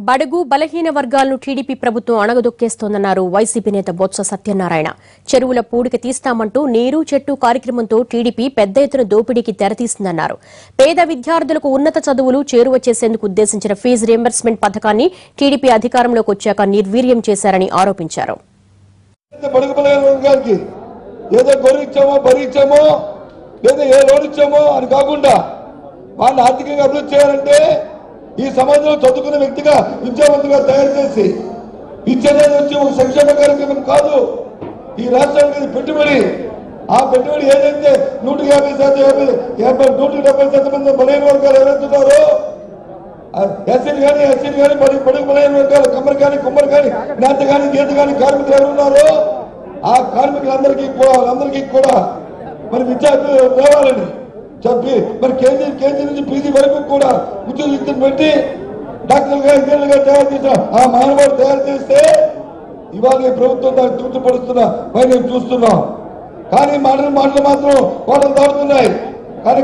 బడుగు బలహీన వర్గాలను టీడీపీ ప్రభుత్వం అణగదొక్కేస్తోందన్నారు వైసీపీ నేత బొత్స సత్యనారాయణ. చెరువుల పూడిక తీస్తామంటూ నీరు చెట్టు కార్యక్రమంతో టీడీపీ పెద్ద ఎత్తున దోపిడీకి తెరతీస్తుందన్నారు. పేద విద్యార్థులకు ఉన్నత చదువులు చేరువ చేసేందుకు ఉద్దేశించిన ఫీజు రీయింబర్స్మెంట్ పథకాన్ని టీడీపీ అధికారంలోకి వచ్చాక నిర్వీర్యం చేశారని ఆరోపించారు. ఈ సమాజంలో చదువుకున్న వ్యక్తిగా విద్యావంతుగా తయారు చేసి ఇచ్చేది వచ్చి ఒక సంక్షేమ కార్యక్రమం కాదు. ఈ రాష్ట్రానికి పెట్టుబడి, ఆ పెట్టుబడి ఏదైతే 150% మంది బలహీన వర్గాలు ఎవరైతున్నారో ఎస్సీలు కానీ ఎస్సీలు కానీ బడుగు బలహీన వర్గాలు కమ్మరు కానీ కుమ్మరు కానీ నేత కానీ గీత కానీ కార్మికులు ఎవరున్నారో ఆ కార్మికులందరికీ కూడా మరి విద్యార్థులు రావాలని చెప్పి మరి కేజీ నుంచి పీజీ వరకు కూడా ఉద్యోగస్తులు పెట్టి డాక్టర్లుగా ఇంజనీర్లుగా తయారు చేసిన ఆ మానవాడు తయారు చేస్తే ఇవాళ ఈ ప్రభుత్వం దాన్ని తృప్తిపడుతున్నా మేము చూస్తున్నాం. కానీ మాటలు మాత్రం కోటలు దాడుతున్నాయి. కానీ